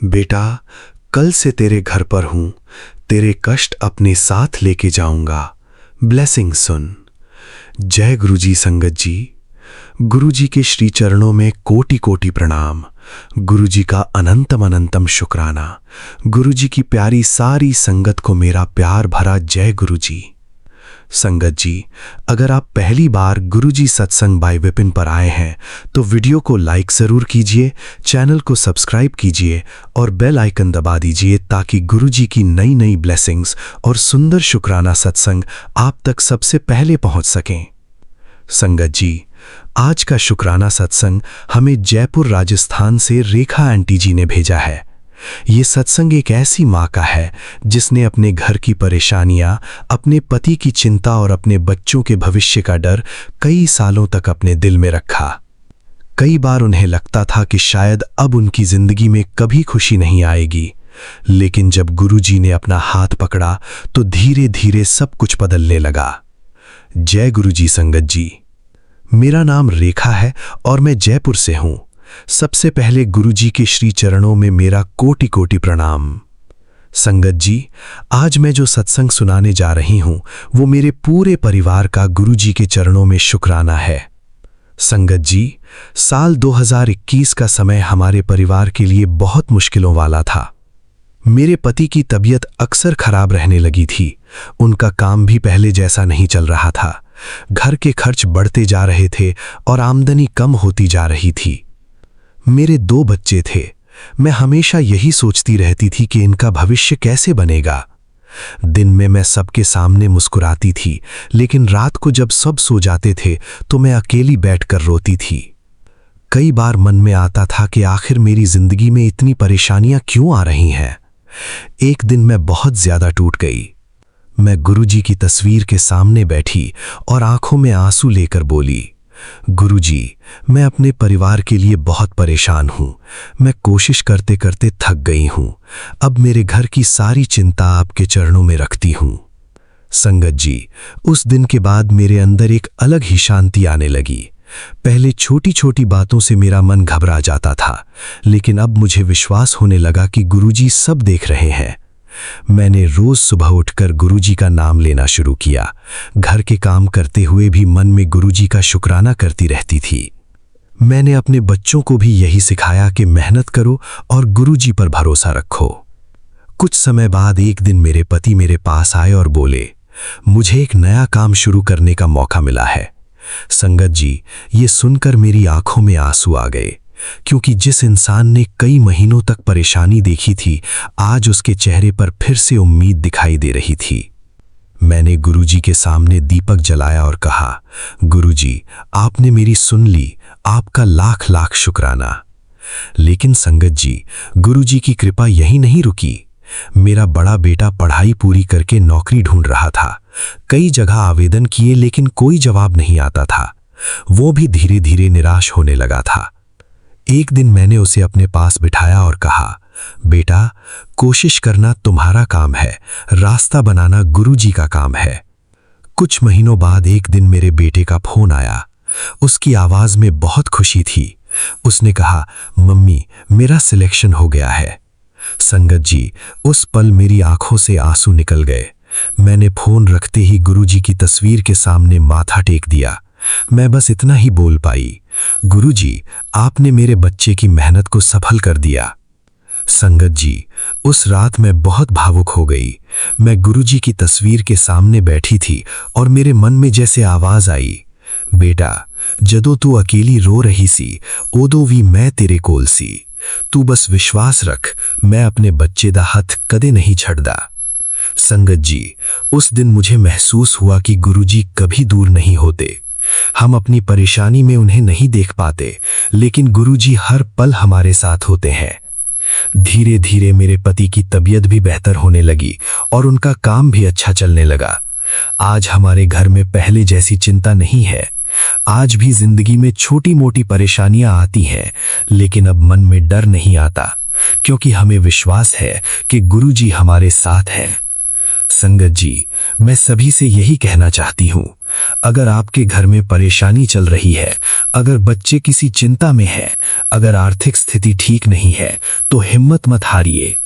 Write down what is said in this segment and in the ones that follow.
बेटा, कल से तेरे घर पर हूं, तेरे कष्ट अपने साथ लेके जाऊंगा। ब्लेसिंग सुन। जय गुरुजी संगत जी। गुरुजी के श्री चरणों में कोटि कोटि प्रणाम। गुरुजी का अनंतम अनंतम शुक्राना। गुरुजी की प्यारी सारी संगत को मेरा प्यार भरा जय गुरुजी। संगत जी, अगर आप पहली बार गुरुजी सत्संग बाय विपिन पर आए हैं तो वीडियो को लाइक ज़रूर कीजिए, चैनल को सब्सक्राइब कीजिए और बेल आइकन दबा दीजिए ताकि गुरुजी की नई नई ब्लेसिंग्स और सुंदर शुक्राना सत्संग आप तक सबसे पहले पहुंच सकें। संगत जी, आज का शुक्राना सत्संग हमें जयपुर राजस्थान से रेखा आंटी जी ने भेजा है। ये सत्संग एक ऐसी माँ का है जिसने अपने घर की परेशानियां, अपने पति की चिंता और अपने बच्चों के भविष्य का डर कई सालों तक अपने दिल में रखा। कई बार उन्हें लगता था कि शायद अब उनकी जिंदगी में कभी खुशी नहीं आएगी, लेकिन जब गुरुजी ने अपना हाथ पकड़ा तो धीरे धीरे सब कुछ बदलने लगा। जय गुरुजी संगत जी। मेरा नाम रेखा है और मैं जयपुर से हूं। सबसे पहले गुरुजी के श्री चरणों में मेरा कोटि कोटि प्रणाम। संगत जी, आज मैं जो सत्संग सुनाने जा रही हूं वो मेरे पूरे परिवार का गुरुजी के चरणों में शुक्राना है। संगत जी, साल 2021 का समय हमारे परिवार के लिए बहुत मुश्किलों वाला था। मेरे पति की तबीयत अक्सर खराब रहने लगी थी। उनका काम भी पहले जैसा नहीं चल रहा था। घर के खर्च बढ़ते जा रहे थे और आमदनी कम होती जा रही थी। मेरे 2 बच्चे थे। मैं हमेशा यही सोचती रहती थी कि इनका भविष्य कैसे बनेगा। दिन में मैं सबके सामने मुस्कुराती थी, लेकिन रात को जब सब सो जाते थे तो मैं अकेली बैठकर रोती थी। कई बार मन में आता था कि आखिर मेरी जिंदगी में इतनी परेशानियां क्यों आ रही हैं। एक दिन मैं बहुत ज्यादा टूट गई। मैं गुरुजी की तस्वीर के सामने बैठी और आंखों में आंसू लेकर बोली, गुरुजी, मैं अपने परिवार के लिए बहुत परेशान हूं। मैं कोशिश करते करते थक गई हूं। अब मेरे घर की सारी चिंता आपके चरणों में रखती हूं। संगत जी, उस दिन के बाद मेरे अंदर एक अलग ही शांति आने लगी। पहले छोटी छोटी बातों से मेरा मन घबरा जाता था, लेकिन अब मुझे विश्वास होने लगा कि गुरुजी सब देख रहे हैं। मैंने रोज सुबह उठकर गुरुजी का नाम लेना शुरू किया। घर के काम करते हुए भी मन में गुरुजी का शुक्राना करती रहती थी। मैंने अपने बच्चों को भी यही सिखाया कि मेहनत करो और गुरुजी पर भरोसा रखो। कुछ समय बाद एक दिन मेरे पति मेरे पास आए और बोले, मुझे एक नया काम शुरू करने का मौका मिला है। संगत जी, ये सुनकर मेरी आंखों में आंसू आ गए, क्योंकि जिस इंसान ने कई महीनों तक परेशानी देखी थी, आज उसके चेहरे पर फिर से उम्मीद दिखाई दे रही थी। मैंने गुरुजी के सामने दीपक जलाया और कहा, गुरुजी, आपने मेरी सुन ली, आपका लाख लाख शुक्राना। लेकिन संगत जी, गुरुजी की कृपा यही नहीं रुकी। मेरा बड़ा बेटा पढ़ाई पूरी करके नौकरी ढूंढ रहा था। कई जगह आवेदन किए, लेकिन कोई जवाब नहीं आता था। वो भी धीरे धीरे निराश होने लगा था। एक दिन मैंने उसे अपने पास बिठाया और कहा, बेटा, कोशिश करना तुम्हारा काम है, रास्ता बनाना गुरुजी का काम है। कुछ महीनों बाद एक दिन मेरे बेटे का फोन आया। उसकी आवाज में बहुत खुशी थी। उसने कहा, मम्मी, मेरा सिलेक्शन हो गया है। संगत जी, उस पल मेरी आंखों से आंसू निकल गए। मैंने फोन रखते ही गुरुजी की तस्वीर के सामने माथा टेक दिया। मैं बस इतना ही बोल पाई, गुरुजी, आपने मेरे बच्चे की मेहनत को सफल कर दिया। संगत जी, उस रात मैं बहुत भावुक हो गई। मैं गुरुजी की तस्वीर के सामने बैठी थी और मेरे मन में जैसे आवाज आई, बेटा, जदों तू अकेली रो रही सी, उदों भी मैं तेरे कोल सी। तू बस विश्वास रख, मैं अपने बच्चे दा हथ कदे नहीं छड़दा। संगत जी, उस दिन मुझे महसूस हुआ कि गुरुजी कभी दूर नहीं होते। हम अपनी परेशानी में उन्हें नहीं देख पाते, लेकिन गुरुजी हर पल हमारे साथ होते हैं। धीरे धीरे मेरे पति की तबीयत भी बेहतर होने लगी और उनका काम भी अच्छा चलने लगा। आज हमारे घर में पहले जैसी चिंता नहीं है। आज भी जिंदगी में छोटी मोटी परेशानियां आती हैं, लेकिन अब मन में डर नहीं आता, क्योंकि हमें विश्वास है कि गुरुजी हमारे साथ हैं। संगत जी, मैं सभी से यही कहना चाहती हूँ, अगर आपके घर में परेशानी चल रही है, अगर बच्चे किसी चिंता में है, अगर आर्थिक स्थिति ठीक नहीं है, तो हिम्मत मत हारिए।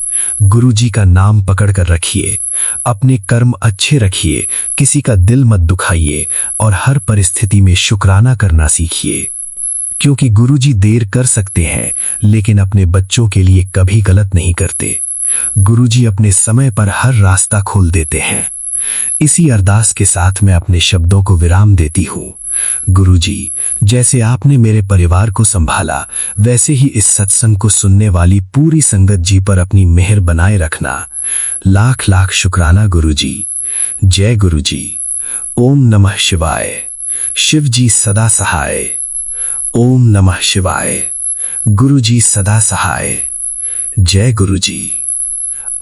गुरुजी का नाम पकड़ कर रखिए, अपने कर्म अच्छे रखिए, किसी का दिल मत दुखाइए और हर परिस्थिति में शुक्राना करना सीखिए। क्योंकि गुरुजी देर कर सकते हैं, लेकिन अपने बच्चों के लिए कभी गलत नहीं करते। गुरुजी अपने समय पर हर रास्ता खोल देते हैं। इसी अरदास के साथ मैं अपने शब्दों को विराम देती हूँ। गुरुजी, जैसे आपने मेरे परिवार को संभाला, वैसे ही इस सत्संग को सुनने वाली पूरी संगत जी पर अपनी मेहर बनाए रखना। लाख लाख शुक्राना गुरुजी। जय गुरुजी। ओम नमः शिवाय। शिव जी सदा सहाय। ओम नमः शिवाय। गुरुजी सदा सहाय। जय गुरुजी।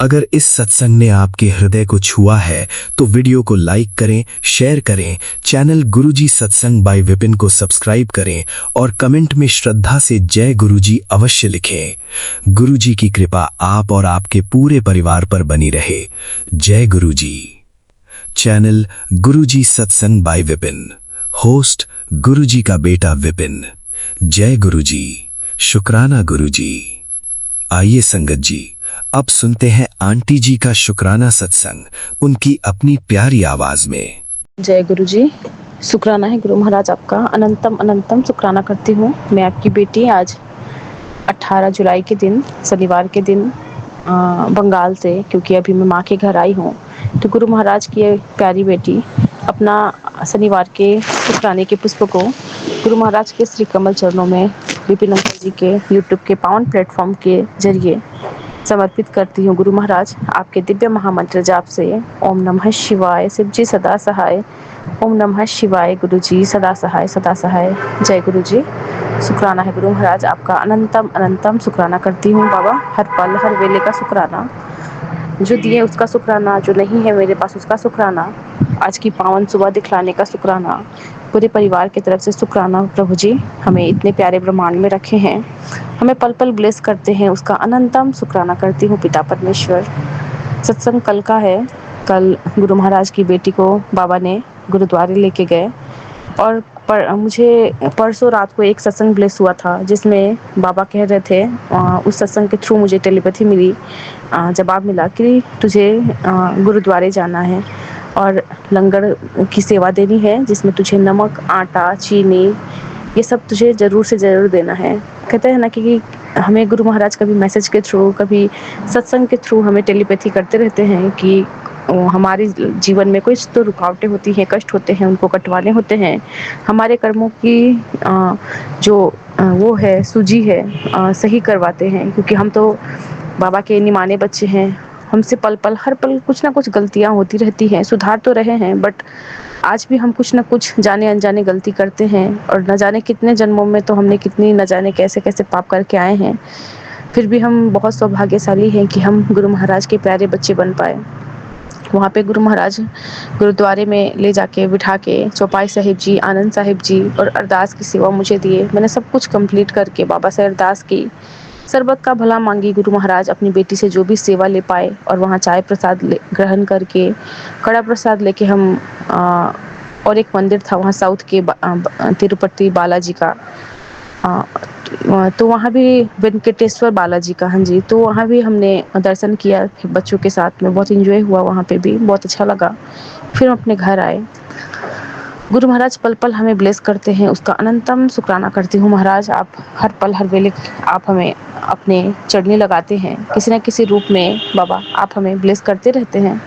अगर इस सत्संग ने आपके हृदय को छुआ है तो वीडियो को लाइक करें, शेयर करें, चैनल गुरुजी सत्संग बाय विपिन को सब्सक्राइब करें और कमेंट में श्रद्धा से जय गुरुजी अवश्य लिखें। गुरुजी की कृपा आप और आपके पूरे परिवार पर बनी रहे। जय गुरुजी। चैनल गुरुजी सत्संग बाय विपिन। होस्ट गुरुजी का बेटा विपिन। जय गुरुजी। शुक्राना गुरुजी। आइए संगत जी, अब सुनते हैं आंटी जी का शुक्राना सत्संग, उनकी अपनी प्यारी आवाज में। जय गुरु जी। शुक्राना है गुरु महाराज आपका, अनंतम अनंतम शुक्राना करती हूँ। मैं आपकी बेटी आज 18 जुलाई के दिन, शनिवार के दिन बंगाल से, क्योंकि अभी मैं माँ के घर आई हूँ, तो गुरु महाराज की ये प्यारी बेटी अपना शनिवार के शुक्राने के पुष्प को गुरु महाराज के श्री कमल चरणों में विपिन अंकल जी के यूट्यूब के पावन प्लेटफॉर्म के जरिए समर्पित करती हूँ। गुरु महाराज, आपके दिव्य महामंत्र जाप से ओम नमः शिवाय, शिव जी सदा सहाय। ओम नमः शिवाय, गुरु जी सदा सहाय, सदा सहाय। जय गुरु जी। शुक्राना है गुरु महाराज आपका, अनंतम अनंतम शुक्राना करती हूँ बाबा। हर पल हर वेले का शुक्राना, जो दिए उसका शुक्राना, जो नहीं है मेरे पास उसका शुक्राना, आज की पावन सुबह दिखलाने का शुक्राना, पूरे परिवार की तरफ से शुक्राना। प्रभु जी हमें इतने प्यारे ब्रह्मांड में रखे हैं, हमें पल पल ब्लेस करते हैं, उसका अनंतम शुक्राना करती हूँ पिता परमेश्वर। सत्संग कल का है। कल गुरु महाराज की बेटी को बाबा ने गुरुद्वारे लेके गए और मुझे परसों रात को एक सत्संग ब्लेस हुआ था, जिसमें बाबा कह रहे थे, उस सत्संग के थ्रू मुझे टेलीपैथी मिली, जवाब मिला कि तुझे गुरुद्वारे जाना है और लंगर की सेवा देनी है, जिसमें तुझे नमक, आटा, चीनी, ये सब तुझे ज़रूर से ज़रूर देना है। कहते हैं ना कि हमें गुरु महाराज कभी मैसेज के थ्रू, कभी सत्संग के थ्रू हमें टेलीपैथी करते रहते हैं कि हमारे जीवन में कुछ तो रुकावटें होती हैं, कष्ट होते हैं, उनको कटवाने होते हैं। हमारे कर्मों की जो वो है सूजी है, सही करवाते हैं, क्योंकि हम तो बाबा के निमाने बच्चे हैं। हमसे पल पल हर पल कुछ ना कुछ गलतियां होती रहती हैं, सुधार तो रहे हैं, बट आज भी हम कुछ ना कुछ जाने अनजाने गलती करते हैं, और न जाने कितने जन्मों में तो हमने कितनी न जाने कैसे कैसे पाप करके आए हैं। फिर भी हम बहुत सौभाग्यशाली हैं कि हम गुरु महाराज के प्यारे बच्चे बन पाए। वहाँ पे गुरु महाराज गुरुद्वारे में ले जाके बिठा के चौपाई साहिब जी, आनंद साहिब जी और अरदास की सेवा मुझे दिए। मैंने सब कुछ कंप्लीट करके बाबा से अरदास की, सरबत का भला मांगी। गुरु महाराज अपनी बेटी से जो भी सेवा ले पाए, और वहाँ चाय प्रसाद ग्रहण करके, कड़ा प्रसाद लेके हम और एक मंदिर था वहाँ साउथ के तिरुपति बालाजी का, तो वहाँ भी वेंकटेश्वर बालाजी का, हाँ जी, तो वहाँ भी हमने दर्शन किया बच्चों के साथ में। बहुत एंजॉय हुआ, वहाँ पे भी बहुत अच्छा लगा। फिर हम अपने घर आए। गुरु महाराज पल पल हमें ब्लेस करते हैं, उसका अनंतम शुक्राना करती हूँ। महाराज आप हर पल हर वेले आप हमें अपने चढ़ने लगाते हैं, किसी न किसी रूप में बाबा आप हमें ब्लेस करते रहते हैं।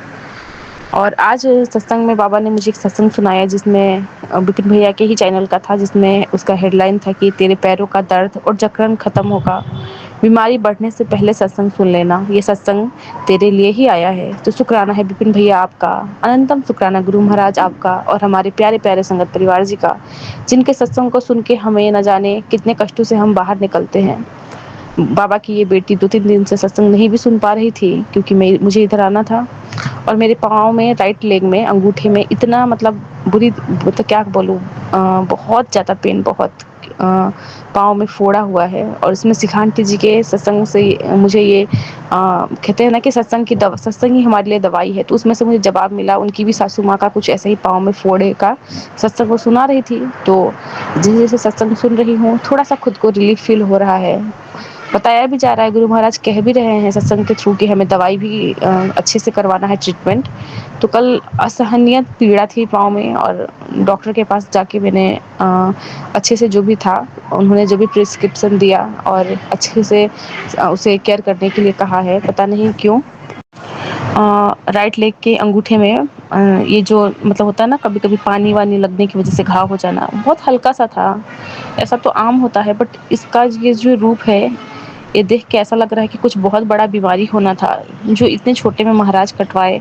और आज सत्संग में बाबा ने मुझे एक सत्संग सुनाया, जिसमें विपिन भैया के ही चैनल का था, जिसमें उसका हेडलाइन था कि तेरे पैरों का दर्द और जकड़न खत्म होगा, बीमारी बढ़ने से पहले सत्संग सुन लेना, ये सत्संग तेरे लिए ही आया है। तो शुक्राना है विपिन भैया आपका, अनंतम शुक्राना गुरु महाराज आपका, और हमारे प्यारे प्यारे संगत परिवार जी का, जिनके सत्संग को सुन के हमें न जाने कितने कष्टों से हम बाहर निकलते हैं। बाबा की ये बेटी 2-3 दिन से सत्संग नहीं भी सुन पा रही थी, क्योंकि मुझे इधर आना था, और मेरे पाँव में, राइट लेग में, अंगूठे में इतना मतलब बुरी, तो क्या बोलूँ, बहुत ज़्यादा पेन, बहुत, पाँव में फोड़ा हुआ है, और इसमें शिखा आंटी जी के सत्संग से मुझे ये कहते हैं ना कि सत्संग ही हमारे लिए दवाई है, तो उसमें से मुझे जवाब मिला। उनकी भी सासू माँ का कुछ ऐसे ही पाँव में फोड़े का सत्संग वो सुना रही थी, तो जैसे जैसे सत्संग सुन रही हूँ थोड़ा सा खुद को रिलीफ फील हो रहा है। बताया भी जा रहा है, गुरु महाराज कह भी रहे हैं सत्संग के थ्रू कि हमें दवाई भी अच्छे से करवाना है, ट्रीटमेंट। तो कल असहनीय पीड़ा थी पाँव में, और डॉक्टर के पास जाके मैंने अच्छे से जो भी था उन्होंने जो भी प्रिस्क्रिप्शन दिया और अच्छे से उसे केयर करने के लिए कहा है। पता नहीं क्यों राइट लेग के अंगूठे में ये जो मतलब होता है ना, कभी कभी पानी वानी लगने की वजह से घाव हो जाना, बहुत हल्का सा था, ऐसा तो आम होता है, बट इसका ये जो रूप है ये देख के ऐसा लग रहा है कि कुछ बहुत बड़ा बीमारी होना था, जो इतने छोटे में महाराज कटवाए।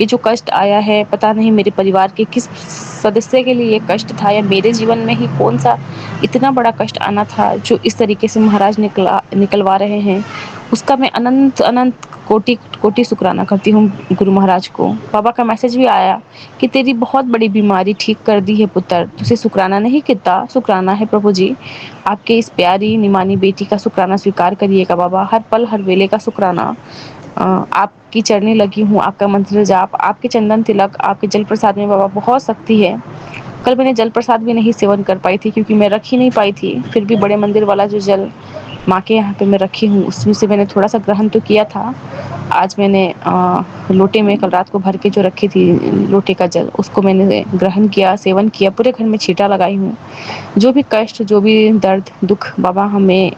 ये जो कष्ट आया है, पता नहीं मेरे परिवार के किस सदस्य के लिए ये कष्ट था, या मेरे जीवन में ही कौन सा इतना बड़ा कष्ट आना था जो इस तरीके से महाराज निकलवा रहे हैं। उसका मैं अनंत अनंत कोटि कोटि शुक्राना करती हूँ गुरु महाराज को। बाबा का मैसेज भी आया कि तेरी बहुत बड़ी बीमारी ठीक कर दी है पुत्र, तुझे शुक्राना नहीं कितना, शुक्राना है प्रभु जी। आपके इस प्यारी निमानी बेटी का शुक्राना स्वीकार करिएगा बाबा, हर पल हर वेले का शुक्राना। आपकी चरणी लगी हूँ, आपका मंत्र जाप, आपके चंदन तिलक, आपके जल प्रसाद में बाबा बहुत शक्ति है। कल मैंने जल प्रसाद भी नहीं सेवन कर पाई थी क्योंकि मैं रख ही नहीं पाई थी, फिर भी बड़े मंदिर वाला जो जल माँ के यहाँ पे मैं रखी हूँ उसमें से मैंने थोड़ा सा ग्रहण तो किया था। आज मैंने लोटे में कल रात को भर के जो रखी थी लोटे का जल, उसको मैंने ग्रहण किया, सेवन किया, पूरे घर में छींटा लगाई हूँ। जो भी कष्ट, जो भी दर्द दुख बाबा हमें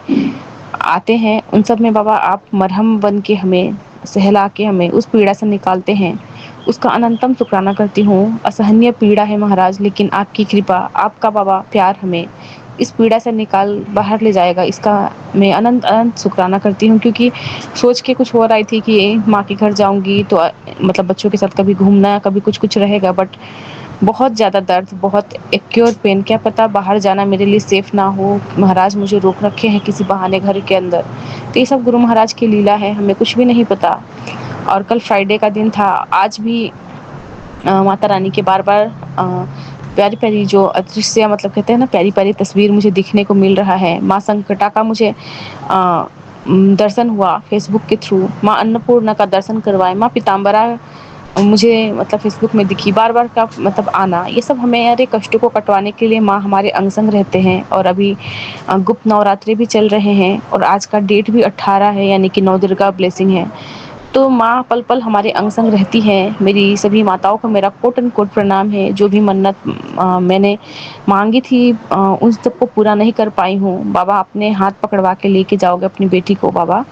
आते हैं, उन सब में बाबा आप मरहम बन के हमें सहला के हमें उस पीड़ा से निकालते हैं, उसका अनंतम शुक्राना करती हूँ। असहनीय पीड़ा है महाराज, लेकिन आपकी कृपा, आपका बाबा प्यार हमें इस पीड़ा से निकाल बाहर ले जाएगा, इसका मैं अनंत अनंत शुक्राना करती हूँ। क्योंकि सोच के कुछ हो रही थी कि माँ के घर जाऊँगी तो मतलब बच्चों के साथ कभी घूमना, कभी कुछ कुछ रहेगा, बट बहुत ज़्यादा दर्द, बहुत एक्यूट पेन, क्या पता बाहर जाना मेरे लिए सेफ़ ना हो, महाराज मुझे रोक रखे हैं किसी बहाने घर के अंदर। तो ये सब गुरु महाराज की लीला है, हमें कुछ भी नहीं पता। और कल फ्राइडे का दिन था, आज भी माता रानी के बार बार प्यारी प्यारी जो अदृश्य मतलब कहते हैं ना प्यारी प्यारी तस्वीर मुझे दिखने को मिल रहा है। माँ संकटा का मुझे दर्शन हुआ फेसबुक के थ्रू, माँ अन्नपूर्णा का दर्शन करवाए, माँ पीताम्बरा मुझे मतलब फेसबुक में दिखी, बार बार का मतलब आना, ये सब हमारे कष्टों को कटवाने के लिए माँ हमारे अंग संग रहते हैं। और अभी गुप्त नवरात्रि भी चल रहे हैं और आज का डेट भी 18 है, यानी कि 9 दुर्गा ब्लेसिंग है। तो माँ पल पल हमारे अंग संग रहती हैं। मेरी सभी माताओं को मेरा कोट एंड कोट प्रणाम है। जो भी मन्नत मैंने मांगी थी उन सबको पूरा नहीं कर पाई हूँ। बाबा अपने हाथ पकड़वा के लेके जाओगे अपनी बेटी को बाबा,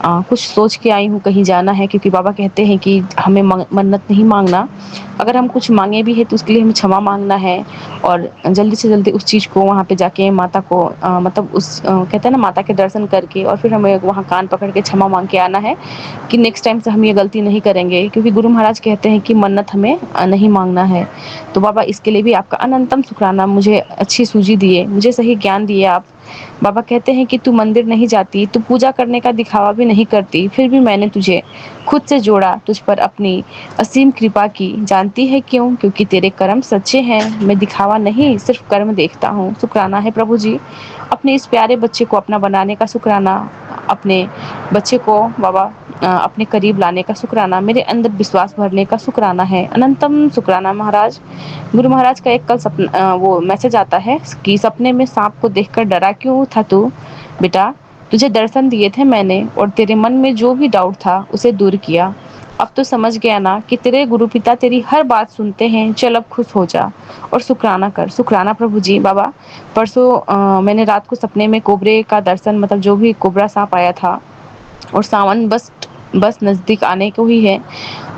कुछ सोच के आई हूँ, कहीं जाना है, क्योंकि बाबा कहते हैं कि हमें मन्नत नहीं मांगना, अगर हम कुछ मांगे भी है तो उसके लिए हमें क्षमा मांगना है, और जल्दी से जल्दी उस चीज़ को वहाँ पे जाके माता को मतलब उस कहते हैं ना माता के दर्शन करके, और फिर हमें वहाँ कान पकड़ के क्षमा मांग के आना है कि नेक्स्ट टाइम से हम ये गलती नहीं करेंगे, क्योंकि गुरु महाराज कहते हैं कि मन्नत हमें नहीं मांगना है। तो बाबा इसके लिए भी आपका अनंतम शुक्राना, मुझे अच्छी सूझी दिए, मुझे सही ज्ञान दिए आप। बाबा कहते हैं कि तू मंदिर नहीं जाती, तू पूजा करने का दिखावा भी नहीं करती, फिर भी मैंने तुझे खुद से जोड़ा, तुझ पर अपनी असीम कृपा की, जानती है क्यों? क्योंकि तेरे कर्म सच्चे हैं, मैं दिखावा नहीं सिर्फ कर्म देखता हूँ। शुक्राना है प्रभु जी, अपने इस प्यारे बच्चे को अपना बनाने का शुक्राना, अपने बच्चे को बाबा अपने करीब लाने का शुक्राना, मेरे अंदर विश्वास भरने का शुक्राना है, अनंतम शुक्राना महाराज। गुरु महाराज का एक कल सपना वो मैसेज आता है कि सपने में सांप को देखकर डरा क्यों था तू बेटा, तुझे दर्शन दिए थे मैंने और तेरे मन में जो भी डाउट था उसे दूर किया। अब तो समझ गया ना कि तेरे गुरु पिता तेरी हर बात सुनते हैं, चल अब खुश हो जा और शुक्राना कर। शुक्राना प्रभु जी। बाबा परसों मैंने रात को सपने में कोबरे का दर्शन, मतलब जो भी कोबरा सांप आया था, और सावन बस नज़दीक आने को ही है,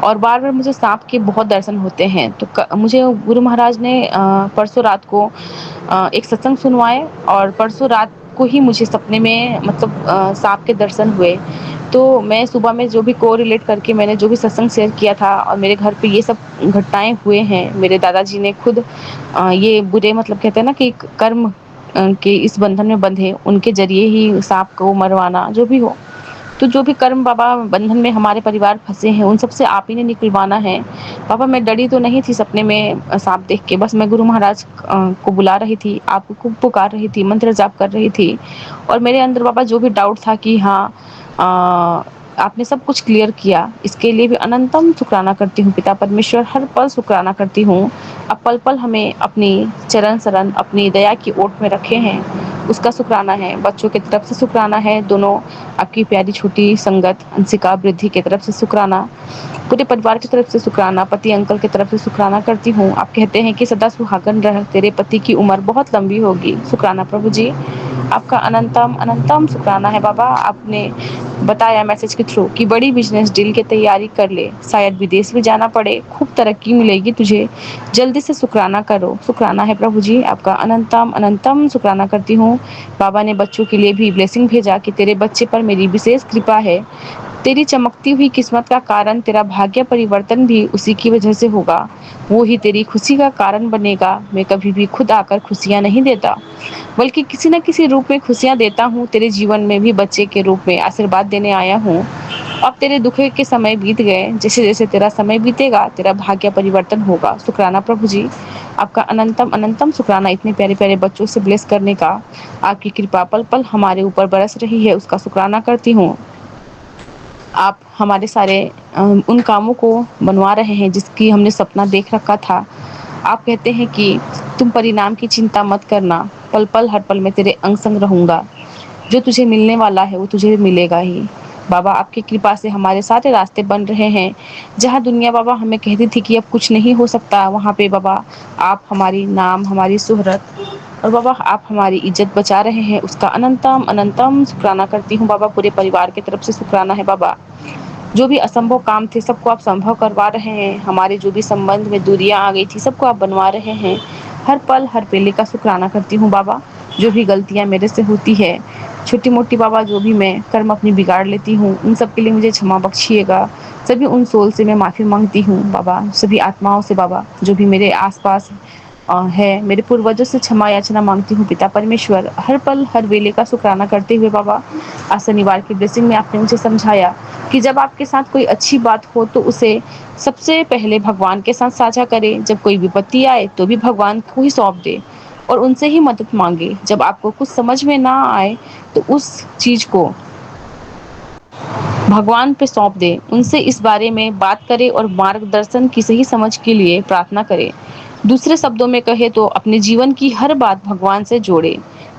और बार बार मुझे सांप के बहुत दर्शन होते हैं। तो मुझे गुरु महाराज ने परसों रात को एक सत्संग सुनवाए, और परसों रात को ही मुझे सपने में मतलब सांप के दर्शन हुए। तो मैं सुबह में जो भी को रिलेट करके मैंने जो भी सत्संग शेयर किया था, और मेरे घर पे ये सब घटनाएं हुए हैं, मेरे दादाजी ने खुद ये बुरे मतलब कहते हैं ना कि कर्म के इस बंधन में बंधे, उनके जरिए ही सांप को मरवाना जो भी हो, तो जो भी कर्म बाबा बंधन में हमारे परिवार फँसे हैं, उन सब से आप ही ने निकलवाना है। बाबा मैं डरी तो नहीं थी सपने में साँप देख के, बस मैं गुरु महाराज को बुला रही थी, आपको पुकार रही थी, मंत्र जाप कर रही थी और मेरे अंदर बाबा जो भी डाउट था कि हाँ आपने सब कुछ क्लियर किया, इसके लिए भी अनंतम शुक्राना करती हूँ पिता परमेश्वर, हर पल शुक्राना करती हूँ। आप पल-पल हमें अपनी चरण शरण, अपनी दया की ओट में रखे हैं, उसका शुक्राना है। बच्चों की तरफ से शुक्राना है, दोनों आपकी प्यारी छोटी संगत अंशिका, वृद्धि की तरफ से शुक्राना, पूरे परिवार की तरफ से शुक्राना, पति अंकल की तरफ से शुक्राना करती हूँ। आप कहते हैं कि सदा सुहागन रह, तेरे पति की उम्र बहुत लंबी होगी। शुक्राना प्रभु जी, आपका अनंतम अनंतम शुक्राना है बाबा। आपने बताया मैसेज के थ्रू कि बड़ी बिजनेस डील की तैयारी कर ले, शायद विदेश भी जाना पड़े, खूब तरक्की मिलेगी तुझे, जल्दी से शुक्राना करो। शुक्राना है प्रभु जी, आपका अनंतम अनंतम शुक्राना करती हूँ। बाबा ने बच्चों के लिए भी ब्लेसिंग भेजा कि तेरे बच्चे पर मेरी विशेष कृपा है, तेरी चमकती हुई किस्मत का कारण तेरा भाग्य परिवर्तन भी उसी की वजह से होगा, वो ही तेरी खुशी का कारण बनेगा। मैं कभी भी खुद आकर खुशियाँ नहीं देता, बल्कि किसी न किसी रूप में खुशियाँ देता हूँ। तेरे जीवन में भी बच्चे के रूप में आशीर्वाद देने आया हूँ। अब तेरे दुख के समय बीत गए, जैसे जैसे तेरा समय बीतेगा तेरा भाग्य परिवर्तन होगा। शुक्राना प्रभु जी, आपका अनंतम अनंतम शुक्राना इतने प्यारे प्यारे बच्चों से ब्लेस करने का। आपकी कृपा पल पल हमारे ऊपर बरस रही है, उसका शुक्राना करती हूँ। आप हमारे सारे उन कामों को बनवा रहे हैं जिसकी हमने सपना देख रखा था। आप कहते हैं कि तुम परिणाम की चिंता मत करना, पल पल हर पल मैं तेरे अंग संग रहूँगा, जो तुझे मिलने वाला है वो तुझे मिलेगा ही। बाबा आपकी कृपा से हमारे सारे रास्ते बन रहे हैं। जहाँ दुनिया बाबा हमें कहती थी कि अब कुछ नहीं हो सकता, वहाँ पे बाबा आप हमारी नाम, हमारी शोहरत और बाबा आप हमारी इज्जत बचा रहे हैं, उसका अनंतम अनंतम शुक्राना करती हूँ बाबा। पूरे परिवार की तरफ से शुक्राना है बाबा। जो भी असंभव काम थे सबको आप संभव करवा रहे हैं, हमारे जो भी संबंध में दूरियां आ गई थी सबको आप बनवा रहे हैं। हर पल हर पल का शुक्राना करती हूँ बाबा। जो भी गलतियां मेरे से होती है छोटी मोटी बाबा, जो भी मैं कर्म अपनी बिगाड़ लेती हूँ, उन सब के लिए मुझे क्षमा बख्शिएगा। सभी उन सोल से मैं माफ़ी मांगती हूँ बाबा, सभी आत्माओं से बाबा जो भी मेरे आसपास है, मेरे पूर्वजों से क्षमा याचना मांगती हूँ पिता परमेश्वर। हर पल हर वेले का शुक्राना करते हुए बाबा, आज शनिवार की ब्लेसिंग में आपने मुझे समझाया कि जब आपके साथ कोई अच्छी बात हो तो उसे सबसे पहले भगवान के साथ साझा करें, जब कोई विपत्ति आए तो भी भगवान को ही सौंप दे और उनसे ही मदद मांगे। जब आपको कुछ समझ में ना आए तो उस चीज़ को भगवान पे सौंप दें, उनसे इस बारे में बात करें और मार्गदर्शन की सही समझ के लिए प्रार्थना करें। दूसरे शब्दों में कहें तो अपने जीवन की हर बात भगवान से जोड़ें।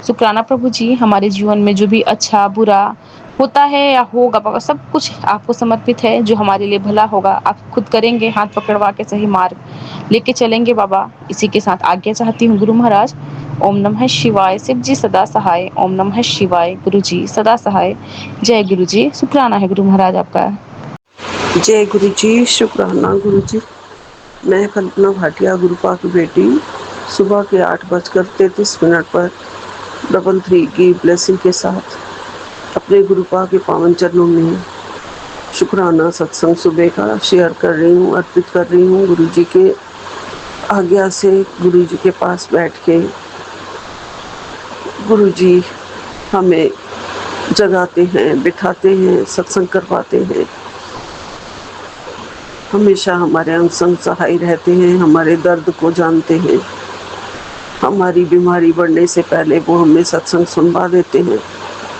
शुक्राना प्रभु जी, हमारे जीवन में जो भी अच्छा बुरा होता है या होगा बाबा, सब कुछ आपको समर्पित है। जो हमारे लिए भला होगा आप खुद करेंगे, हाथ पकड़वा के सही मार्ग लेके चलेंगे बाबा। इसी के साथ आज्ञा चाहती हूँ गुरु महाराज। ओम नमः शिवाय, शिव जी सदा सहाय। ओम नमः शिवाय, गुरु जी सदा सहाय। जय गुरु जी। शुक्राना है गुरु महाराज आपका। जय गुरु जी, शुक्राना गुरु जी। मैं कल्पना भाटिया, गुरुपा की बेटी, सुबह के 8:33 पर 3 की ब्लेसिंग के साथ अपने गुरुपा के पावन चरणों में शुक्राना सत्संग सुबह का शेयर कर रही हूँ, अर्पित कर रही हूँ। गुरु जी के आज्ञा से गुरु जी के पास बैठ के गुरु जी हमें जगाते हैं, बिठाते हैं, सत्संग करवाते हैं, हमेशा हमारे अंग संग सहाय रहते हैं, हमारे दर्द को जानते हैं। हमारी बीमारी बढ़ने से पहले वो हमें सत्संग सुनवा देते हैं,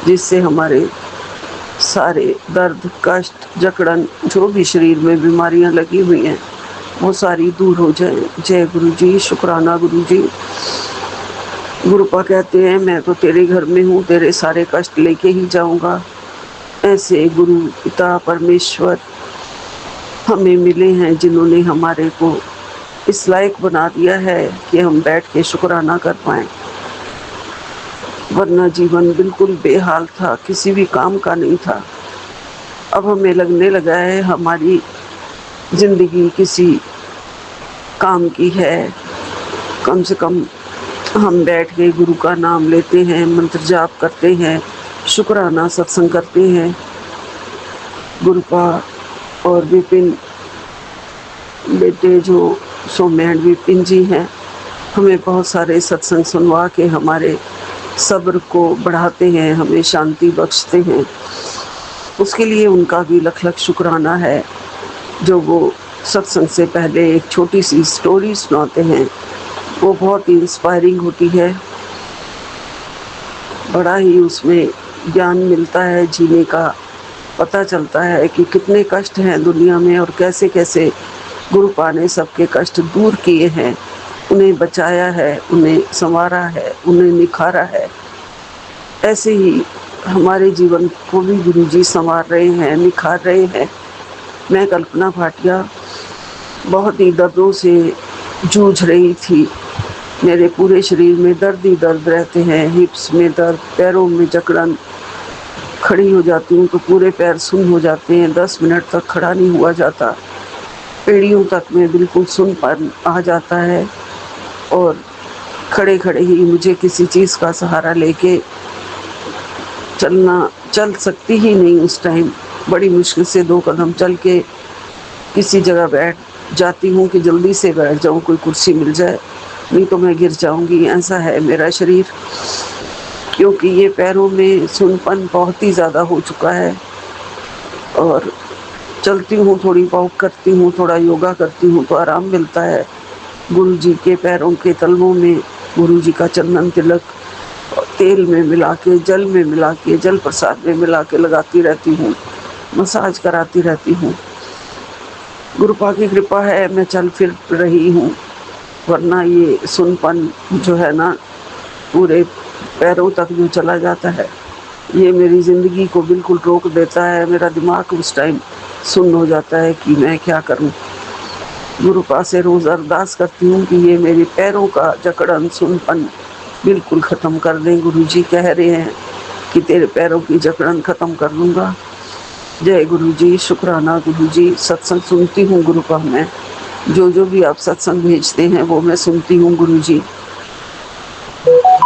जिससे हमारे सारे दर्द, कष्ट, जकड़न, जो भी शरीर में बीमारियां लगी हुई हैं वो सारी दूर हो जाएं। जय गुरु जी, शुक्राना गुरु जी। गुरुपा कहते हैं मैं तो तेरे घर में हूँ, तेरे सारे कष्ट लेके ही जाऊँगा। ऐसे गुरु पिता परमेश्वर हमें मिले हैं जिन्होंने हमारे को इस लायक बना दिया है कि हम बैठ के शुक्राना कर पाएँ। वरना जीवन बिल्कुल बेहाल था, किसी भी काम का नहीं था। अब हमें लगने लगा है हमारी जिंदगी किसी काम की है। कम से कम हम बैठ के गुरु का नाम लेते हैं, मंत्र जाप करते हैं, शुक्राना सत्संग करते हैं। गुरुपा और विपिन बेटे जो सौम्य एंड विपिन जी हैं, हमें बहुत सारे सत्संग सुनवा के हमारे सब्र को बढ़ाते हैं, हमें शांति बख्शते हैं। उसके लिए उनका भी लख लख शुक्राना है, जो वो सत्संग से पहले एक छोटी सी स्टोरी सुनाते हैं। वो बहुत ही इंस्पायरिंग होती है, बड़ा ही उसमें ज्ञान मिलता है जीने का। पता चलता है कि कितने कष्ट हैं दुनिया में और कैसे कैसे गुरुपा ने सबके कष्ट दूर किए हैं, उन्हें बचाया है, उन्हें संवारा है, उन्हें निखारा है। ऐसे ही हमारे जीवन को भी गुरुजी संवार रहे हैं, निखार रहे हैं। मैं कल्पना भाटिया बहुत ही दर्दों से जूझ रही थी। मेरे पूरे शरीर में दर्द ही दर्द रहते हैं, हिप्स में दर्द, पैरों में जकड़न। खड़ी हो जाती हूँ तो पूरे पैर सुन्न हो जाते हैं, 10 मिनट तक खड़ा नहीं हुआ जाता। एड़ियों तक में बिल्कुल सुन्नपन आ जाता है और खड़े खड़े ही मुझे किसी चीज़ का सहारा लेके चल सकती ही नहीं। उस टाइम बड़ी मुश्किल से 2 कदम चल के किसी जगह बैठ जाती हूँ कि जल्दी से बैठ जाऊँ, कोई कुर्सी मिल जाए, नहीं तो मैं गिर जाऊँगी। ऐसा है मेरा शरीर, क्योंकि ये पैरों में सुन्नपन बहुत ही ज़्यादा हो चुका है। और चलती हूँ, थोड़ी वॉक करती हूँ, थोड़ा योगा करती हूँ तो आराम मिलता है। गुरु जी के पैरों के तलवों में गुरु जी का चंदन तिलक तेल में मिला के, जल में मिला के, जल प्रसाद में मिला के लगाती रहती हूँ, मसाज कराती रहती हूँ। गुरुपा की कृपा है मैं चल फिर रही हूँ, वरना ये सुन्नपन जो है ना पूरे पैरों तक जो चला जाता है, ये मेरी ज़िंदगी को बिल्कुल रोक देता है। मेरा दिमाग उस टाइम सुन्न हो जाता है कि मैं क्या करूं। गुरुपा से रोज़ अरदास करती हूँ कि ये मेरे पैरों का जकड़न, सुन्नपन बिल्कुल ख़त्म कर दें। गुरुजी कह रहे हैं कि तेरे पैरों की जकड़न ख़त्म कर दूँगा। जय गुरुजी, शुक्राना गुरुजी। सत्संग सुनती हूँ गुरुपा में, जो भी आप सत्संग भेजते हैं वो मैं सुनती हूँ गुरुजी।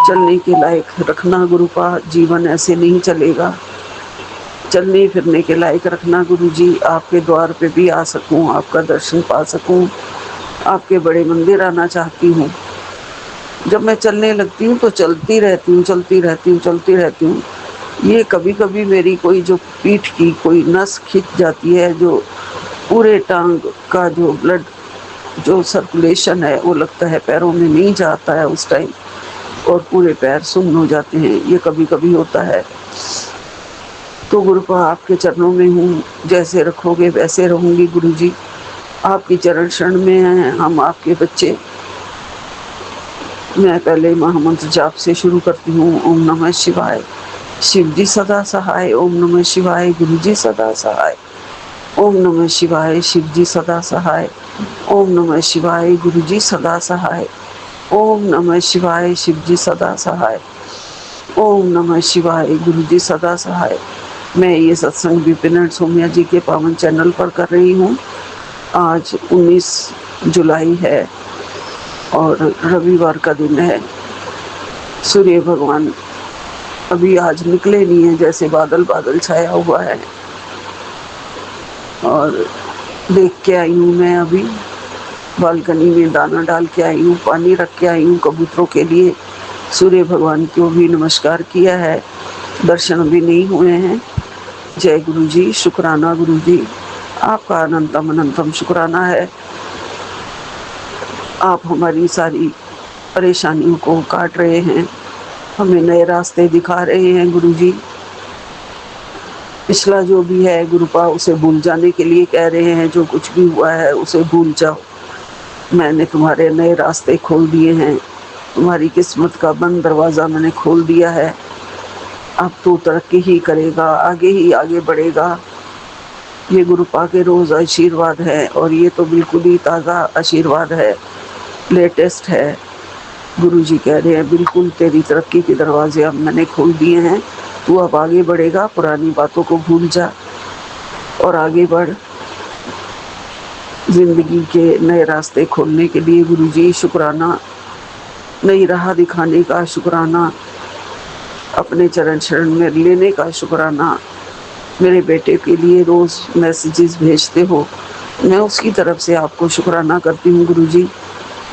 चलने के लायक रखना गुरुपा, जीवन ऐसे नहीं चलेगा। चलने फिरने के लायक रखना गुरुजी, आपके द्वार पे भी आ सकूं, आपका दर्शन पा सकूं। आपके बड़े मंदिर आना चाहती हूँ। जब मैं चलने लगती हूँ तो चलती रहती हूँ, चलती रहती हूँ, चलती रहती हूँ। ये कभी कभी मेरी कोई जो पीठ की कोई नस खिंच जाती है, जो पूरे टांग का जो ब्लड जो सर्कुलेशन है वो लगता है पैरों में नहीं जाता है उस टाइम, और पूरे पैर सुन्न हो जाते हैं। ये कभी कभी होता है। तो गुरुपा आपके चरणों में हूँ, जैसे रखोगे वैसे रहूँगी गुरुजी। आपकी चरण शरण में हैं हम, आपके बच्चे। मैं पहले महामंत्र जाप से शुरू करती हूँ। ओम नमः शिवाय, शिव जी सदा सहाय। ओम नमः शिवाय, गुरु जी सदा सहाय। ओम नमः शिवाय, शिव जी सदा सहाय। ओम नमः शिवाय, गुरु जी सदा सहाय। ओम नमः शिवाय, शिव जी सदा सहाय। ओम नमः शिवाय, गुरु जी सदा सहाय। मैं ये सत्संग विपिन सोमिया जी के पावन चैनल पर कर रही हूँ। आज 19 जुलाई है और रविवार का दिन है। सूर्य भगवान अभी आज निकले नहीं है, जैसे बादल बादल छाया हुआ है। और देख के आई हूँ मैं अभी बालकनी में, दाना डाल के आई हूँ, पानी रख के आई हूँ कबूतरों के लिए। सूर्य भगवान को भी नमस्कार किया है, दर्शन अभी नहीं हुए हैं। जय गुरु जी, शुक्राना गुरु जी, आपका अनंतम अनंतम शुक्राना है। आप हमारी सारी परेशानियों को काट रहे हैं, हमें नए रास्ते दिखा रहे हैं गुरु जी। पिछला जो भी है गुरुपा उसे भूल जाने के लिए कह रहे हैं, जो कुछ भी हुआ है उसे भूल जाओ। मैंने तुम्हारे नए रास्ते खोल दिए हैं, तुम्हारी किस्मत का बंद दरवाज़ा मैंने खोल दिया है। अब तो तरक्की ही करेगा, आगे ही आगे बढ़ेगा। ये गुरुपा के रोज़ आशीर्वाद है और ये तो बिल्कुल ही ताज़ा आशीर्वाद है, लेटेस्ट है। गुरुजी कह रहे हैं बिल्कुल तेरी तरक्की के दरवाजे अब मैंने खोल दिए हैं, तू अब आगे बढ़ेगा, पुरानी बातों को भूल जा और आगे बढ़। जिंदगी के नए रास्ते खोलने के लिए गुरुजी शुक्राना, नई राह दिखाने का शुक्राना, अपने चरण शरण में लेने का शुक्राना। मेरे बेटे के लिए रोज़ मैसेजेस भेजते हो, मैं उसकी तरफ से आपको शुक्राना करती हूँ गुरुजी।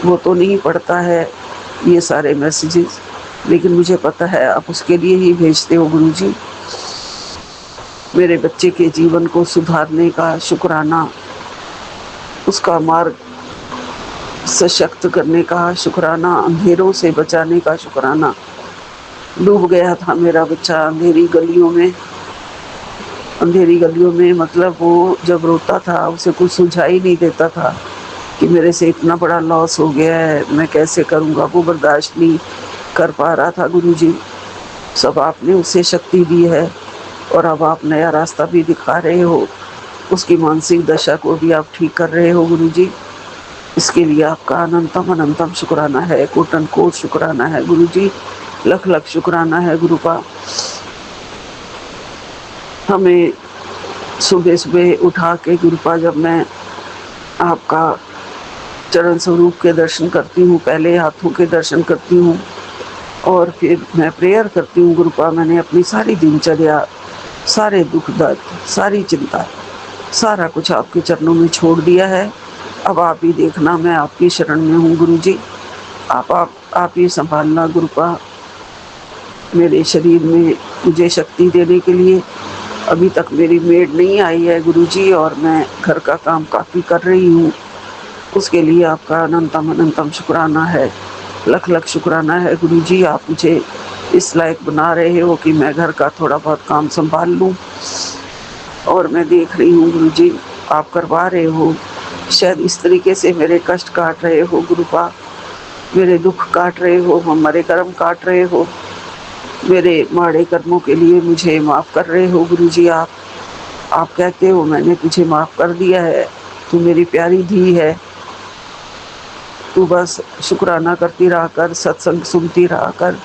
वो तो नहीं पढ़ता है ये सारे मैसेजेस, लेकिन मुझे पता है आप उसके लिए ही भेजते हो गुरुजी। मेरे बच्चे के जीवन को सुधारने का शुक्राना, उसका मार्ग सशक्त करने का शुक्राना, अंधेरों से बचाने का शुक्राना। डूब गया था मेरा बच्चा अंधेरी गलियों में, मतलब वो जब रोता था उसे कुछ सुझाई नहीं देता था कि मेरे से इतना बड़ा लॉस हो गया है, मैं कैसे करूँगा। वो बर्दाश्त नहीं कर पा रहा था गुरुजी। सब आपने उसे शक्ति दी है और अब आप नया रास्ता भी दिखा रहे हो, उसकी मानसिक दशा को भी आप ठीक कर रहे हो गुरुजी। इसके लिए आपका अनंतम अनंतम शुक्राना है, कोटन कोट शुक्राना है गुरुजी, लख लख शुक्राना है गुरुपा। हमें सुबह सुबह उठा के गुरुपा, जब मैं आपका चरण स्वरूप के दर्शन करती हूँ, पहले हाथों के दर्शन करती हूँ और फिर मैं प्रेयर करती हूँ गुरुपा। मैंने अपनी सारी दिनचर्या, सारे दुख दर्द, सारी चिंता, सारा कुछ आपके चरणों में छोड़ दिया है। अब आप ही देखना, मैं आपकी शरण में हूँ गुरुजी। आप ही संभालना गुरुपा। मेरे शरीर में मुझे शक्ति देने के लिए अभी तक मेरी मेड नहीं आई है गुरुजी, और मैं घर का काम काफ़ी कर रही हूँ। उसके लिए आपका अनंतम अनंतम शुक्राना है, लख लख शुक्राना है गुरुजी। आप मुझे इस लायक बना रहे हो कि मैं घर का थोड़ा बहुत काम संभाल लूँ, और मैं देख रही हूँ गुरुजी आप करवा रहे हो। शायद इस तरीके से मेरे कष्ट काट रहे हो गुरुपा, मेरे दुख काट रहे हो, हमारे कर्म काट रहे हो, मेरे माड़े कर्मों के लिए मुझे माफ़ कर रहे हो गुरुजी। आप कहते हो मैंने तुझे माफ़ कर दिया है, तू मेरी प्यारी धी है, तू बस शुक्राना करती रहा कर, सत्संग सुनती रहा कर,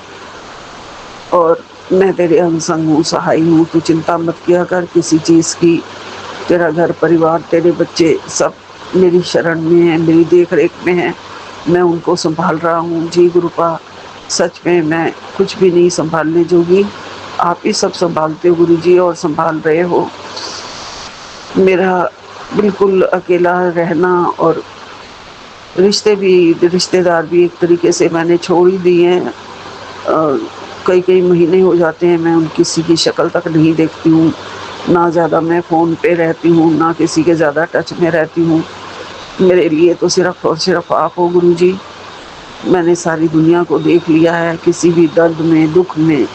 और मैं तेरे अंग हूँ, सहाय हूँ, तू चिंता मत किया कर किसी चीज़ की। तेरा घर परिवार, तेरे बच्चे सब मेरी शरण में हैं, मेरी देख रेख में हैं, मैं उनको संभाल रहा हूँ जी गुरुपा। सच में मैं कुछ भी नहीं संभालने जोगी, आप ही सब संभालते हो गुरुजी, और संभाल रहे हो। मेरा बिल्कुल अकेला रहना, और रिश्तेदार भी एक तरीके से मैंने छोड़ ही दिए हैं। कई महीने हो जाते हैं मैं उन किसी की शक्ल तक नहीं देखती हूँ, ना ज़्यादा मैं फ़ोन पे रहती हूँ, ना किसी के ज़्यादा टच में रहती हूँ। मेरे लिए तो सिर्फ़ और सिर्फ आप हो गुरुजी। मैंने सारी दुनिया को देख लिया है, किसी भी दर्द में, दुख में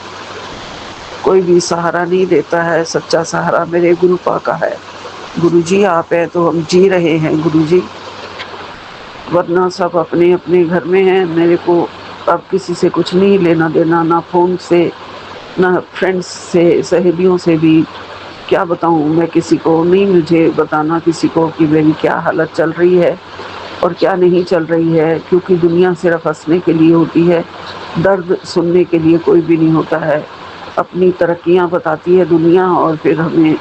कोई भी सहारा नहीं देता है, सच्चा सहारा मेरे गुरुपा का है। गुरुजी आप हैं तो हम जी रहे हैं गुरुजी, वरना सब अपने अपने घर में हैं। मेरे को अब किसी से कुछ नहीं लेना देना, ना फ़ोन से, ना फ्रेंड्स से, सहेलियों से भी क्या बताऊँ मैं किसी को। नहीं मुझे बताना किसी को कि मेरी क्या हालत चल रही है और क्या नहीं चल रही है, क्योंकि दुनिया सिर्फ हंसने के लिए होती है, दर्द सुनने के लिए कोई भी नहीं होता है। अपनी तरक्कियां बताती है दुनिया और फिर हमें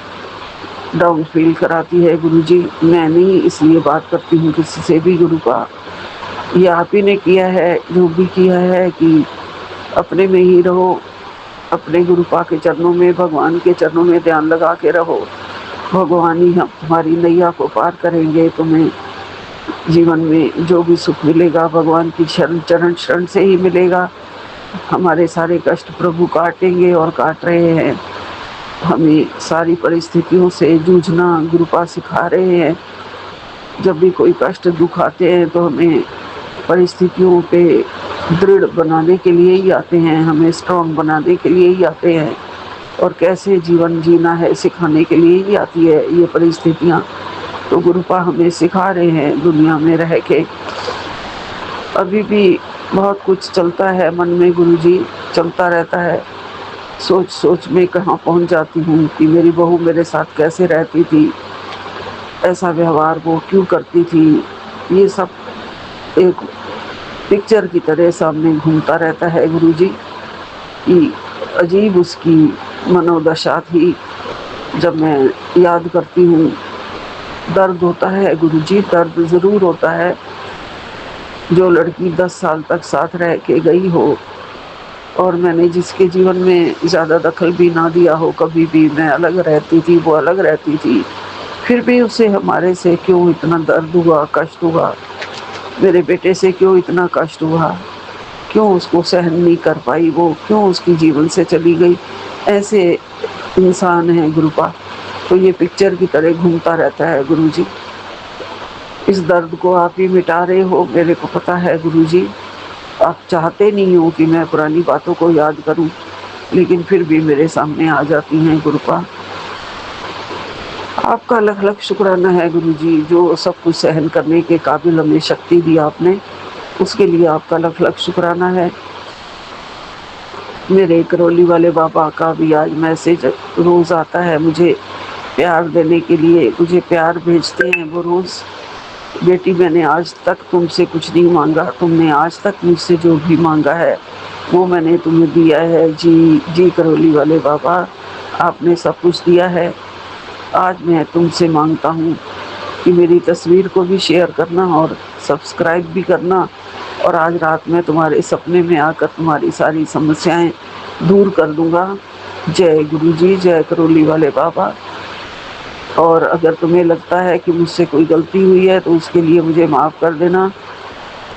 डाउन फील कराती है गुरुजी। मैं नहीं इसलिए बात करती हूँ किसी से भी गुरुपा, ये आप ही ने किया है, जो भी किया है कि अपने में ही रहो, अपने गुरुपा के चरणों में, भगवान के चरणों में ध्यान लगा के रहो। भगवान ही हम तुम्हारी नैया को पार करेंगे। तुम्हें जीवन में जो भी सुख मिलेगा भगवान की चरण से ही मिलेगा। हमारे सारे कष्ट प्रभु काटेंगे और काट रहे हैं। हमें सारी परिस्थितियों से जूझना गुरुपा सिखा रहे हैं। जब भी कोई कष्ट दुख आते हैं तो हमें परिस्थितियों पे दृढ़ बनाने के लिए ही आते हैं, हमें स्ट्रॉन्ग बनाने के लिए ही आते हैं, और कैसे जीवन जीना है सिखाने के लिए ही आती है ये परिस्थितियाँ। तो गुरुपा हमें सिखा रहे हैं दुनिया में रह के। अभी भी बहुत कुछ चलता है मन में गुरुजी, चलता रहता है। सोच सोच में कहाँ पहुँच जाती हूँ कि मेरी बहू मेरे साथ कैसे रहती थी, ऐसा व्यवहार वो क्यों करती थी। ये सब एक पिक्चर की तरह सामने घूमता रहता है गुरुजी, कि अजीब उसकी मनोदशा थी। जब मैं याद करती हूँ दर्द होता है गुरुजी, दर्द ज़रूर होता है। जो लड़की 10 साल तक साथ रह के गई हो और मैंने जिसके जीवन में ज़्यादा दखल भी ना दिया हो, कभी भी मैं अलग रहती थी, वो अलग रहती थी, फिर भी उसे हमारे से क्यों इतना दर्द हुआ, कष्ट हुआ, मेरे बेटे से क्यों इतना कष्ट हुआ, क्यों उसको सहन नहीं कर पाई, वो क्यों उसकी जीवन से चली गई। ऐसे इंसान हैं गुरुपा, तो ये पिक्चर की तरह घूमता रहता है गुरुजी। इस दर्द को आप ही मिटा रहे हो, मेरे को पता है गुरुजी। आप चाहते नहीं हो कि मैं पुरानी बातों को याद करूं, लेकिन फिर भी मेरे सामने आ जाती हैं गुरुपा। आपका लख लख शुक्राना है गुरुजी, जो सब कुछ सहन करने के काबिल हमें शक्ति दी आपने, उसके लिए आपका लख लख शुक्राना है। मेरे करौली वाले बाबा का भी आज मैसेज रोज़ आता है मुझे प्यार देने के लिए, मुझे प्यार भेजते हैं वो रोज़। बेटी, मैंने आज तक तुमसे कुछ नहीं मांगा, तुमने आज तक मुझसे जो भी मांगा है वो मैंने तुम्हें दिया है। जी जी करौली वाले बाबा, आपने सब कुछ दिया है। आज मैं तुमसे मांगता हूँ कि मेरी तस्वीर को भी शेयर करना और सब्सक्राइब भी करना, और आज रात में तुम्हारे सपने में आकर तुम्हारी सारी समस्याएं दूर कर दूंगा। जय गुरुजी, जय करौली वाले बाबा। और अगर तुम्हें लगता है कि मुझसे कोई गलती हुई है तो उसके लिए मुझे माफ़ कर देना।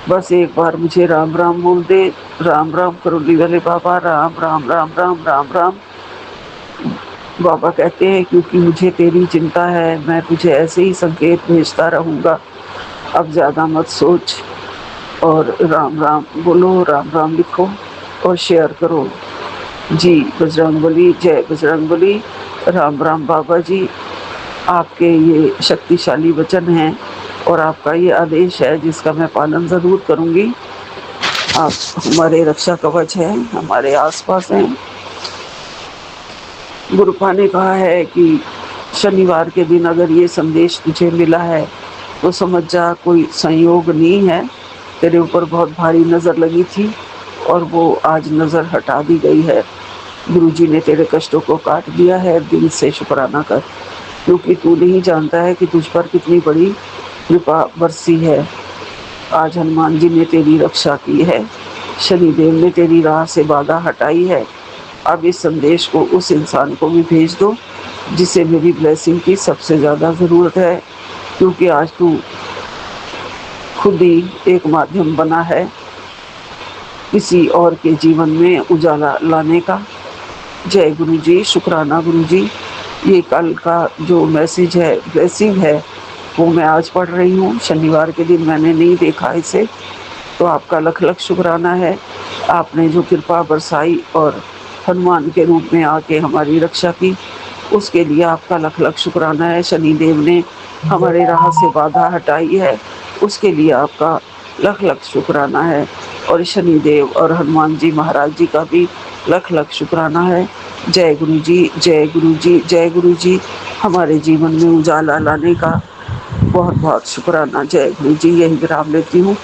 बस एक बार मुझे राम राम बोल दे। राम राम करौली वाले बाबा, राम राम राम राम राम राम। बाबा कहते हैं क्योंकि मुझे तेरी चिंता है, मैं तुझे ऐसे ही संकेत भेजता रहूँगा, अब ज़्यादा मत सोच। और राम राम बोलो, राम राम लिखो और शेयर करो। जी बजरंगबली, जय बजरंगबली। राम राम बाबा जी, आपके ये शक्तिशाली वचन हैं और आपका ये आदेश है जिसका मैं पालन ज़रूर करूँगी। आप हमारे रक्षा कवच हैं, हमारे आसपास हैं। गुरुपा ने कहा है कि शनिवार के दिन अगर ये संदेश तुझे मिला है तो समझ जा कोई संयोग नहीं है, तेरे ऊपर बहुत भारी नज़र लगी थी और वो आज नज़र हटा दी गई है। गुरुजी ने तेरे कष्टों को काट दिया है, दिल से शुक्राना कर, क्योंकि तू नहीं जानता है कि तुझ पर कितनी बड़ी कृपा बरसी है। आज हनुमान जी ने तेरी रक्षा की है, शनिदेव ने तेरी राह से बाधा हटाई है। अब इस संदेश को उस इंसान को भी भेज दो जिसे मेरी ब्लेसिंग की सबसे ज़्यादा ज़रूरत है, क्योंकि आज तू खुद ही एक माध्यम बना है किसी और के जीवन में उजाला लाने का। जय गुरुजी, शुक्राना गुरुजी। ये कल का जो मैसेज है, ब्लेसिंग है, वो मैं आज पढ़ रही हूँ। शनिवार के दिन मैंने नहीं देखा इसे, तो आपका लख लख शुक्राना है। आपने जो कृपा बरसाई और हनुमान के रूप में आके हमारी रक्षा की, उसके लिए आपका लख लख शुक्राना है। शनिदेव ने हमारे राह से बाधा हटाई है, उसके लिए आपका लख लख शुक्राना है। और शनिदेव और हनुमान जी महाराज जी का भी लख लख शुक्राना है। जय गुरु जी, जय गुरु जी, जय गुरु जी। हमारे जीवन में उजाला लाने का बहुत बहुत शुक्राना। जय गुरु जी। यही विराम लेती हूँ।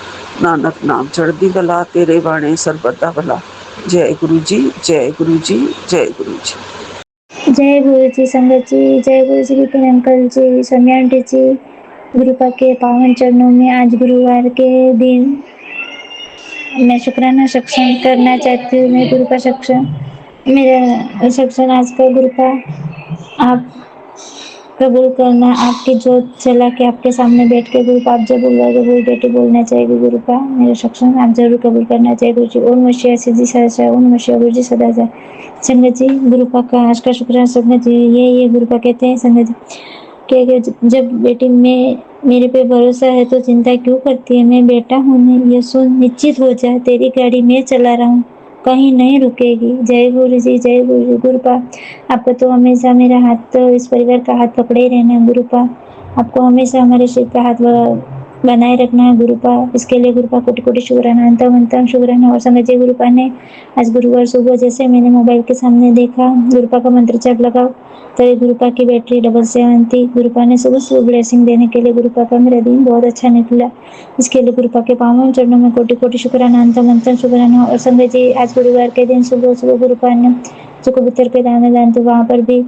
नानक नाम चढ़दी गला, तेरे बाणे सरबता भला। जय गुरु जी, जय गुरु जी, जय गुरु जी। जय गुरु जी संगत जी, जय गुरु जी विपिन अंकल जी, सोनिया आंटी जी। गुरुपा के पावन चरणों में आज गुरुवार के दिन मैं शुक्राना सत्संग करना चाहती हूँ। मैं गुरुपा सत्संग, मेरा सत्संग आज का गुरुपा आप कबूल करना, आपकी जोत जला के आपके सामने बैठ के गुरुपा आप जब बोलोगे बोल बेटे बोलना चाहिए। गुरुपा मेरा सत्संग आप जरूर कबूल करना चाहिए। गुरु जी ओम मशिया सिद्धि सहसा, ओम मशिया गुरु जी सदा जा। संगत जी गुरुपा का आज का शुक्राना। संगत जी ये गुरुपा कहते हैं संगत जी कि जब बेटी में मेरे पे भरोसा है तो चिंता क्यों करती है। मैं बेटा हूँ, ये सुन निश्चित हो जा, तेरी गाड़ी मैं चला रहा हूँ, कहीं नहीं रुकेगी। जय गुरु जी, जय गुरु जी। गुरुपा आपको तो हमेशा मेरा हाथ, इस परिवार का हाथ पकड़े ही रहना है। गुरुपा आपको हमेशा हमारे सिर पे हाथ बनाए रखना है। गुरुपा इसके लिए गुरुपा कोटि कोटि शुक्राना, अंतम अंतम शुक्राना। और संगत जी गुरुपा ने आज गुरुवार सुबह जैसे मैंने मोबाइल के सामने देखा, गुरुपा का मंत्र जप लगाओ, तो ये गुरुपा की बैटरी 777 थी। गुरुपा ने सुबह सुबह ब्लेसिंग देने के लिए गुरुपा का मेरा दिन बहुत अच्छा निकला। इसके लिए गुरुपा के पावन चरणों में कोटि कोटि शुक्राना, अंतम अंतम शुक्राना। और संगत जी आज गुरुवार के दिन सुबह सुबह गुरुपा ने जो कबूतर के दाने दान थे वहाँ पर भी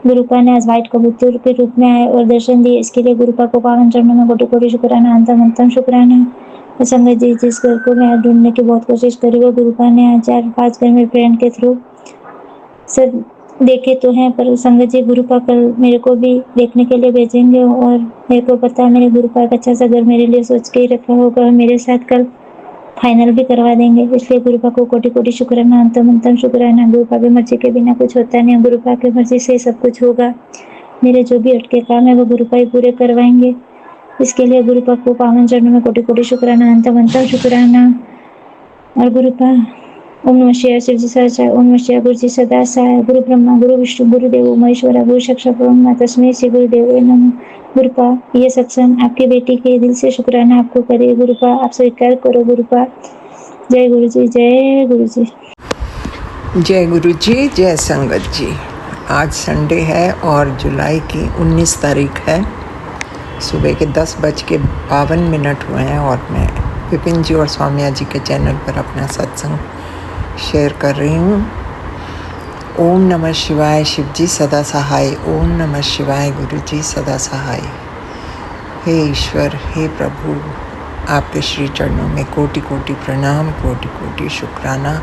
गुरुपा ने आज व्हाइट कबूतर के रूप में आए और दर्शन दिए। इसके लिए गुरुपा को पावन चरणों में कोटि कोटि शुक्राना, अंतम अंतम शुक्राना। और संगत जी जिस घर को मैं ढूंढने की बहुत कोशिश करी वो गुरुपा ने आज 4-5 घर में फ्रेंड के थ्रू सब देखे तो हैं, पर संगत जी गुरुपा कल मेरे को भी देखने के लिए भेजेंगे और मेरे को पता है मेरे गुरुपा का अच्छा सा घर मेरे लिए सोच के ही रखा होगा और मेरे साथ कल फाइनल भी करवा देंगे। इसलिए गुरुपा को कोटि कोटि शुक्राना, अंतम अंतम शुक्राना। गुरुपा की मर्जी के बिना कुछ होता नहीं, गुरुपा की मर्जी से सब कुछ होगा। मेरे जो भी अटके काम है वो गुरुपा ही पूरे करवाएंगे। इसके लिए गुरुपा को पावन चरणों में कोटि कोटि शुक्राना, अंतम अंतम शुक्राना। और गुरुपा ओम नमः शिवाय, शिव जी सहस्र, ओम नमः शिवाय, गुरु जी सदा सहाय, गुरु ब्रह्मा गुरु विष्णु गुरुदेव महेश्वरा, गुरु साक्षात ब्रह्मा तस्मै श्री गुरुदेव नमः। गुरुपा ये सत्संग आपके बेटी के दिल से शुक्राना आपको करे। गुरुपा आप स्वीकार करो। गुरुपा जय गुरु जी, जय गुरु जी। जय गुरु जी, जय संगत जी। आज संडे है और जुलाई की 19 तारीख है। सुबह के 10:52 हुए हैं और मैं विपिन जी और स्वामिया जी के चैनल पर अपना सत्संग शेयर कर रही हूँ। ओम नमः शिवाय, शिव जी सदा सहाय। ओम नमः शिवाय, गुरु जी सदा सहाय। हे ईश्वर, हे प्रभु, आपके श्री चरणों में कोटि कोटि प्रणाम, कोटि कोटि शुक्राना,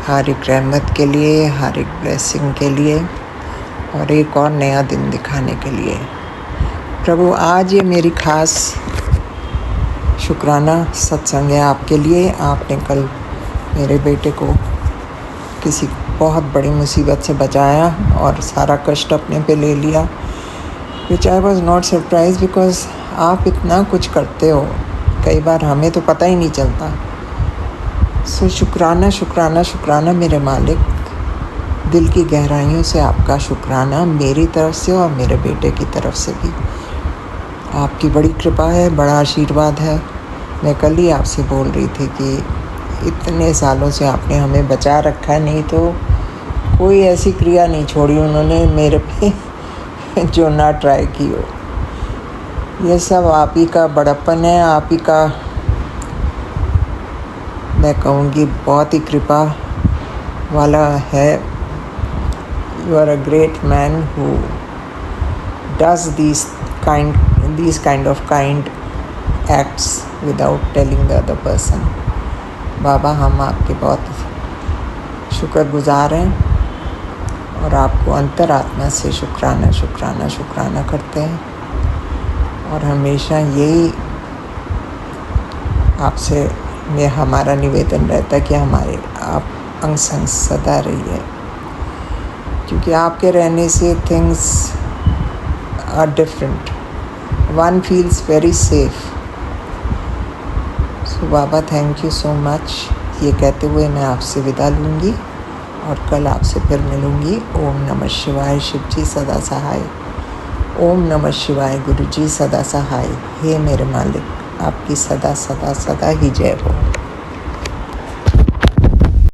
हर एक रहमत के लिए, हर एक ब्लेसिंग के लिए और एक और नया दिन दिखाने के लिए। प्रभु आज ये मेरी खास शुक्राना सत्संग है आपके लिए। आपने कल मेरे बेटे को किसी बहुत बड़ी मुसीबत से बचाया और सारा कष्ट अपने पे ले लिया, which I was not surprise because आप इतना कुछ करते हो, कई बार हमें तो पता ही नहीं चलता। सो शुक्राना शुक्राना शुक्राना मेरे मालिक, दिल की गहराइयों से आपका शुक्राना, मेरी तरफ से और मेरे बेटे की तरफ से भी। आपकी बड़ी कृपा है, बड़ा आशीर्वाद है। मैं कल ही आपसे बोल रही थी कि इतने सालों से आपने हमें बचा रखा है, नहीं तो कोई ऐसी क्रिया नहीं छोड़ी उन्होंने मेरे पे जो ना ट्राई की हो। ये सब आप ही का बड़प्पन है, आप ही का, मैं कहूँगी बहुत ही कृपा वाला है। You are a great man who does these kind of kind acts without telling the other person. बाबा हम आपके बहुत शुक्रगुजार हैं और आपको अंतरात्मा से शुक्राना शुक्राना शुक्राना करते हैं। और हमेशा यही आपसे में हमारा निवेदन रहता है कि हमारे आप अंग संग सदा रहिए, क्योंकि आपके रहने से things are different, one feels very safe. So बाबा थैंक यू सो मच। ये कहते हुए मैं आपसे विदा लूँगी और कल आपसे फिर मिलूँगी। ओम नमः शिवाय, शिव जी सदा सहाय। ओम नमः शिवाय, गुरु जी सदा सहाय। हे मेरे मालिक, आपकी सदा सदा सदा ही जय हो।